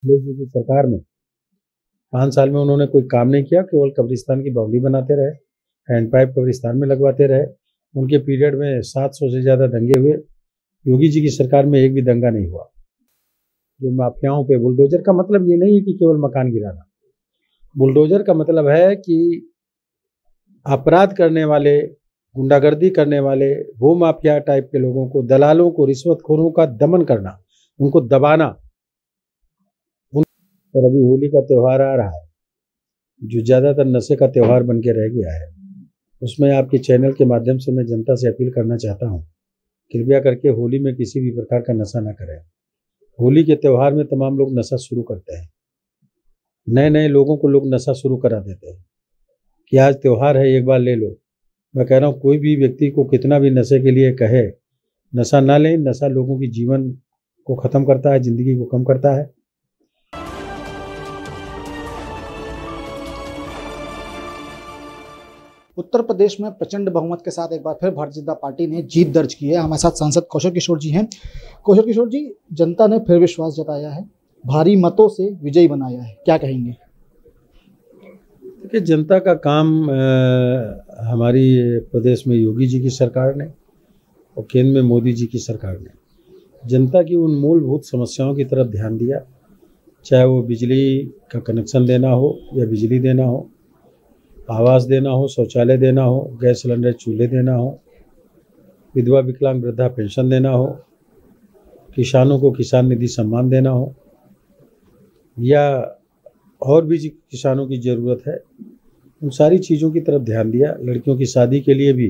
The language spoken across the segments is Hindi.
अखिलेश जी की सरकार में 5 साल में उन्होंने कोई काम नहीं किया, केवल कब्रिस्तान की बाउंड्री बनाते रहे, हैंडपाइप कब्रिस्तान में लगवाते रहे। उनके पीरियड में 700 से ज़्यादा दंगे हुए। योगी जी की सरकार में एक भी दंगा नहीं हुआ। जो माफियाओं पे बुलडोजर का मतलब ये नहीं है कि केवल मकान गिराना। बुलडोजर का मतलब है कि अपराध करने वाले, गुंडागर्दी करने वाले, भू माफिया टाइप के लोगों को, दलालों को, रिश्वतखोरों का दमन करना, उनको दबाना। और अभी होली का त्यौहार आ रहा है, जो ज़्यादातर नशे का त्यौहार बन के रह गया है। उसमें आपके चैनल के माध्यम से मैं जनता से अपील करना चाहता हूँ, कृपया करके होली में किसी भी प्रकार का नशा ना करें। होली के त्यौहार में तमाम लोग नशा शुरू करते हैं, नए नए लोगों को लोग नशा शुरू करा देते हैं कि आज त्यौहार है, एक बार ले लो। मैं कह रहा हूँ, कोई भी व्यक्ति को कितना भी नशे के लिए कहे, नशा ना लें। नशा लोगों की जीवन को ख़त्म करता है, ज़िंदगी को कम करता है। उत्तर प्रदेश में प्रचंड बहुमत के साथ एक बार फिर भारतीय जनता पार्टी ने जीत दर्ज की है। हमारे साथ सांसद कौशल किशोर जी हैं। कौशल किशोर जी, जनता ने फिर विश्वास जताया है, भारी मतों से विजयी बनाया है, क्या कहेंगे? देखिए, जनता का काम हमारी प्रदेश में योगी जी की सरकार ने और केंद्र में मोदी जी की सरकार ने जनता की उन मूलभूत समस्याओं की तरफ ध्यान दिया, चाहे वो बिजली का कनेक्शन देना हो या बिजली देना हो, आवास देना हो, शौचालय देना हो, गैस सिलेंडर चूल्हे देना हो, विधवा विकलांग वृद्धा पेंशन देना हो, किसानों को किसान निधि सम्मान देना हो, या और भी किसानों की ज़रूरत है, उन सारी चीज़ों की तरफ ध्यान दिया। लड़कियों की शादी के लिए भी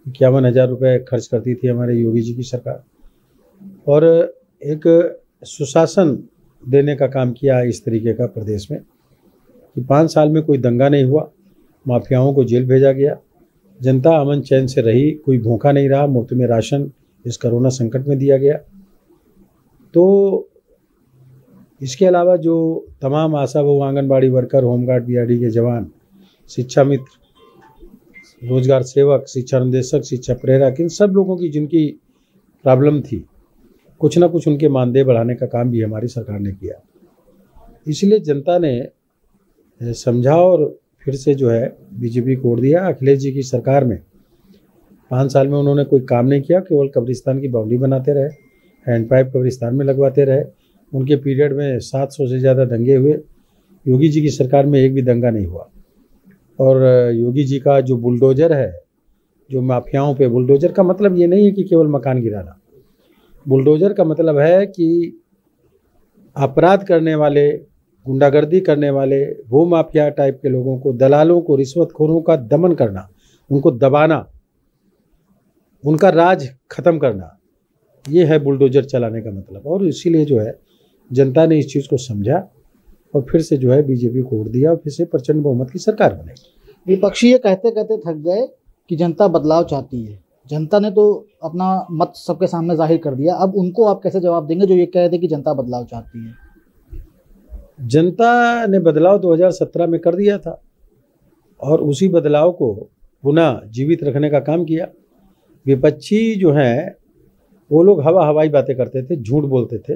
51,000 रुपये खर्च करती थी हमारे योगी जी की सरकार, और एक सुशासन देने का काम किया इस तरीके का प्रदेश में कि 5 साल में कोई दंगा नहीं हुआ, माफियाओं को जेल भेजा गया, जनता अमन चैन से रही, कोई भूखा नहीं रहा, मुफ्त में राशन इस कोरोना संकट में दिया गया। तो इसके अलावा जो तमाम आशा बहु, आंगनबाड़ी वर्कर, होमगार्ड, बीआरडी के जवान, शिक्षा मित्र, रोजगार सेवक, शिक्षा निदेशक, शिक्षा प्रेरक, इन सब लोगों की जिनकी प्रॉब्लम थी, कुछ ना कुछ उनके मानदेय बढ़ाने का काम भी हमारी सरकार ने किया। इसलिए जनता ने समझा और फिर से जो है बीजेपी को वोट दिया। अखिलेश जी की सरकार में 5 साल में उन्होंने कोई काम नहीं किया, केवल कब्रिस्तान की बाउंड्री बनाते रहे, हैंडपाइप कब्रिस्तान में लगवाते रहे। उनके पीरियड में 700 से ज़्यादा दंगे हुए। योगी जी की सरकार में एक भी दंगा नहीं हुआ। और योगी जी का जो बुलडोजर है, जो माफियाओं पे, बुलडोजर का मतलब ये नहीं है कि केवल मकान गिराना। बुलडोजर का मतलब है कि अपराध करने वाले, गुंडागर्दी करने वाले, भू माफिया टाइप के लोगों को, दलालों को, रिश्वतखोरों का दमन करना, उनको दबाना, उनका राज खत्म करना, ये है बुलडोजर चलाने का मतलब। और इसीलिए जो है जनता ने इस चीज़ को समझा और फिर से जो है बीजेपी को वोट दिया और फिर से प्रचंड बहुमत की सरकार बनेगी। विपक्षी ये कहते कहते थक गए कि जनता बदलाव चाहती है। जनता ने तो अपना मत सबके सामने जाहिर कर दिया, अब उनको आप कैसे जवाब देंगे जो ये कह रहे थे कि जनता बदलाव चाहती है? जनता ने बदलाव 2017 में कर दिया था और उसी बदलाव को पुनः जीवित रखने का काम किया। विपक्षी जो हैं वो लोग हवाई बातें करते थे, झूठ बोलते थे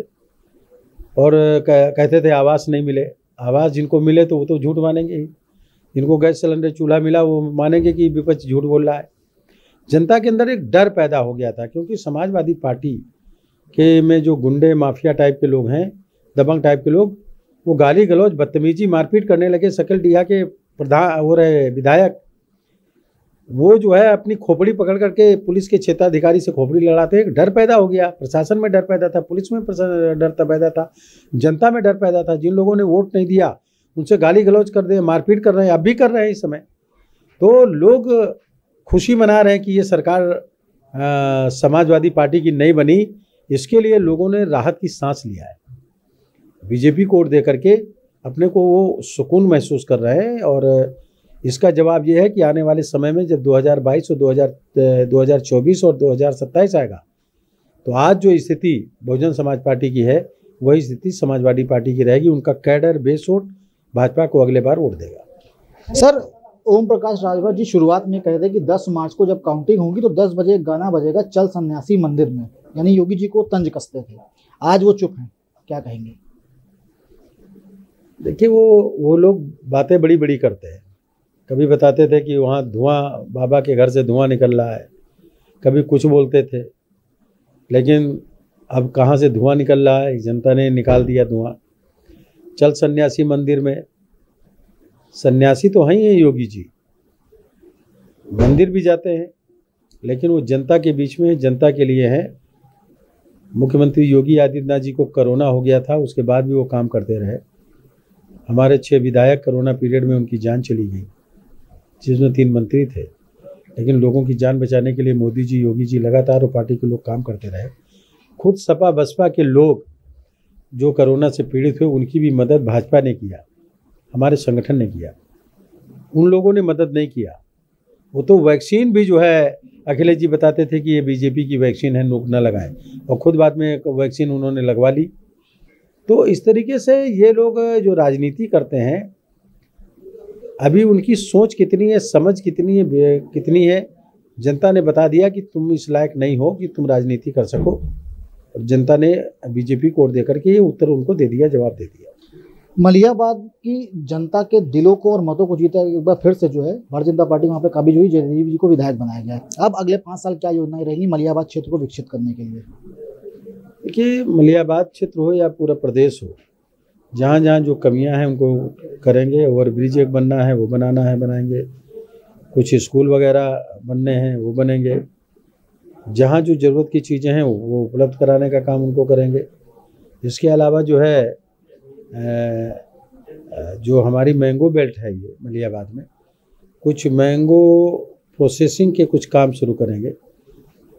और कहते थे आवास नहीं मिले। आवास जिनको मिले तो वो तो झूठ मानेंगे ही, जिनको गैस सिलेंडर चूल्हा मिला वो मानेंगे कि विपक्ष झूठ बोल रहा है। जनता के अंदर एक डर पैदा हो गया था, क्योंकि समाजवादी पार्टी के में जो गुंडे माफिया टाइप के लोग हैं, दबंग टाइप के लोग, वो गाली गलौज, बदतमीजी, मारपीट करने लगे। सकलडीहा के प्रधान हो रहे विधायक, वो जो है अपनी खोपड़ी पकड़ करके पुलिस के क्षेत्राधिकारी से खोपड़ी लड़ाते। एक डर पैदा हो गया, प्रशासन में डर पैदा था, पुलिस में डर पैदा था, जनता में डर पैदा था। जिन लोगों ने वोट नहीं दिया उनसे गाली गलौज कर दे, मारपीट कर रहे हैं, अब भी कर रहे हैं इस समय। तो लोग खुशी मना रहे हैं कि ये सरकार समाजवादी पार्टी की नहीं बनी। इसके लिए लोगों ने राहत की सांस लिया है। बीजेपी को वोट दे करके अपने को वो सुकून महसूस कर रहे हैं। और इसका जवाब ये है कि आने वाले समय में जब 2022 और 2024 और 2027 आएगा, तो आज जो स्थिति बहुजन समाज पार्टी की है वही स्थिति समाजवादी पार्टी की रहेगी। उनका कैडर बेस वोट भाजपा को अगले बार वोट देगा। सर, ओम प्रकाश राजभर जी शुरुआत में कह रहे कि 10 मार्च को जब काउंटिंग होगी तो 10 बजे गाना बजेगा चल सन्यासी मंदिर में, यानी योगी जी को तंज कसते थे। आज वो चुप हैं, क्या कहेंगे? देखिए वो लोग बातें बड़ी बड़ी करते हैं। कभी बताते थे कि वहाँ धुआं, बाबा के घर से धुआं निकल रहा है, कभी कुछ बोलते थे, लेकिन अब कहाँ से धुआं निकल रहा है, जनता ने निकाल दिया धुआं। चल सन्यासी मंदिर में, सन्यासी तो हैं ही है योगी जी, मंदिर भी जाते हैं, लेकिन वो जनता के बीच में, जनता के लिए है। मुख्यमंत्री योगी आदित्यनाथ जी को कोरोना हो गया था, उसके बाद भी वो काम करते रहे। हमारे 6 विधायक कोरोना पीरियड में उनकी जान चली गई, जिसमें 3 मंत्री थे, लेकिन लोगों की जान बचाने के लिए मोदी जी, योगी जी लगातार और पार्टी के लोग काम करते रहे। खुद सपा बसपा के लोग जो कोरोना से पीड़ित हुए, उनकी भी मदद भाजपा ने किया, हमारे संगठन ने किया, उन लोगों ने मदद नहीं किया। वो तो वैक्सीन भी जो है, अखिलेश जी बताते थे कि ये बीजेपी की वैक्सीन है, लोग न लगाएं, और खुद बाद में वैक्सीन उन्होंने लगवा ली। तो इस तरीके से ये लोग जो राजनीति करते हैं, अभी उनकी सोच कितनी है, समझ कितनी है, जनता ने बता दिया कि तुम इस लायक नहीं हो कि तुम राजनीति कर सको, और जनता ने बीजेपी को वोट देकर के ये उत्तर उनको दे दिया, जवाब दे दिया। मलियाबाद की जनता के दिलों को और मतों को जीता एक बार फिर से जो है भारतीय जनता पार्टी वहाँ पे काबिज हुई, जयदेव जी को विधायक बनाया गया है। अब अगले 5 साल क्या योजनाएं रहेंगी मलियाबाद क्षेत्र को विकसित करने के लिए? देखिए, मलियाबाद क्षेत्र हो या पूरा प्रदेश हो, जहाँ जहाँ जो कमियां हैं उनको करेंगे। ओवरब्रिज एक बनना है, वो बनाना है, बनाएंगे। कुछ स्कूल वगैरह बनने हैं, वो बनेंगे। जहाँ जो ज़रूरत की चीज़ें हैं वो उपलब्ध कराने का काम उनको करेंगे। इसके अलावा जो है जो हमारी मैंगो बेल्ट है, ये मलियाबाद में कुछ मैंगो प्रोसेसिंग के कुछ काम शुरू करेंगे,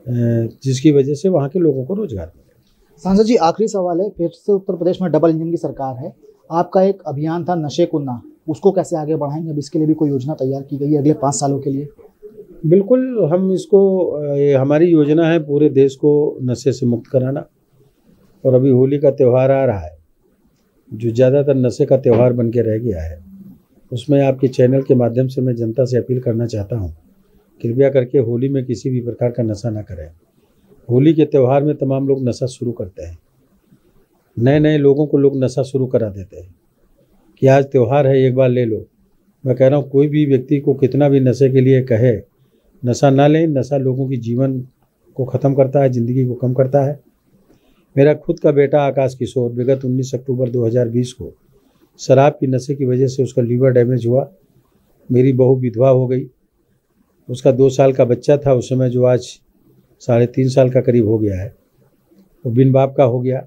जिसकी वजह से वहाँ के लोगों को रोजगार मिलेगा। सांसद जी, आखिरी सवाल है, फिर से उत्तर प्रदेश में डबल इंजन की सरकार है, आपका एक अभियान था नशे को ना, उसको कैसे आगे बढ़ाएंगे? अब इसके लिए भी कोई योजना तैयार की गई है अगले 5 सालों के लिए? बिल्कुल, हम इसको हमारी योजना है पूरे देश को नशे से मुक्त कराना। और अभी होली का त्यौहार आ रहा है, जो ज़्यादातर नशे का त्यौहार बन के रह गया है, उसमें आपके चैनल के माध्यम से मैं जनता से अपील करना चाहता हूँ, कृपया करके होली में किसी भी प्रकार का नशा ना करें। होली के त्यौहार में तमाम लोग नशा शुरू करते हैं, नए नए लोगों को लोग नशा शुरू करा देते हैं कि आज त्यौहार है, एक बार ले लो। मैं कह रहा हूँ, कोई भी व्यक्ति को कितना भी नशे के लिए कहे, नशा ना लें। नशा लोगों की जीवन को ख़त्म करता है, ज़िंदगी को कम करता है। मेरा खुद का बेटा आकाश किशोर विगत 19 अक्टूबर 2020 को शराब की नशे की वजह से उसका लीवर डैमेज हुआ। मेरी बहू विधवा हो गई, उसका 2 साल का बच्चा था उस समय, जो आज 3.5 साल का करीब हो गया है, वो बिन बाप का हो गया।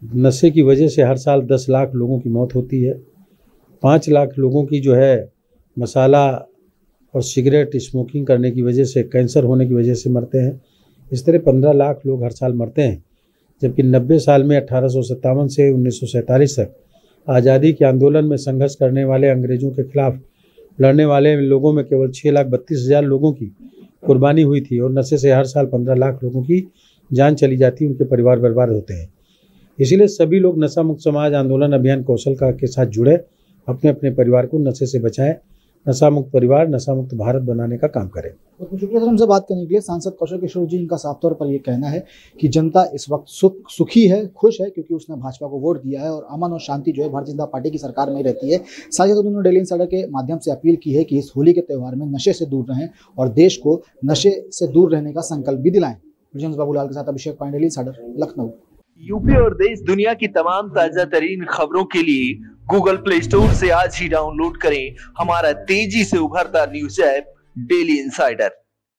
नशे की वजह से हर साल 10 लाख लोगों की मौत होती है। 5 लाख लोगों की जो है मसाला और सिगरेट स्मोकिंग करने की वजह से, कैंसर होने की वजह से मरते हैं। इस तरह 15 लाख लोग हर साल मरते हैं, जबकि 90 साल में 1857 से 1947 तक आज़ादी के आंदोलन में संघर्ष करने वाले, अंग्रेज़ों के खिलाफ लड़ने वाले लोगों में केवल 6,32,000 लोगों की कुर्बानी हुई थी। और नशे से हर साल 15 लाख लोगों की जान चली जाती, उनके परिवार बर्बाद होते हैं। इसीलिए सभी लोग नशा मुक्त समाज आंदोलन अभियान कौशल का के साथ जुड़े, अपने अपने परिवार को नशे से बचाएं। नशा मुक्त परिवार, नशा मुक्त भारत बनाने का काम करें। बहुत बहुत शुक्रिया सर हमसे बात करने के लिए। सांसद कौशल किशोर जी, इनका साफ तौर पर ये कहना है कि जनता इस वक्त सुखी है, खुश है, क्योंकि उसने भाजपा को वोट दिया है और अमन और शांति जो है भारतीय जनता पार्टी की सरकार में रहती है। साथ ही उन्होंने डेली इंसाइडर के माध्यम से अपील की है कि इस होली के त्यौहार में नशे से दूर रहें और देश को नशे से दूर रहने का संकल्प भी दिलाएं। बाबूलाल के साथ Abhishek Pandey, daily insider, Lucknow. UP और देश दुनिया की तमाम ताजा तरीन खबरों के लिए गूगल प्ले स्टोर से आज ही डाउनलोड करें हमारा तेजी से उभरता न्यूज ऐप डेली इंसाइडर।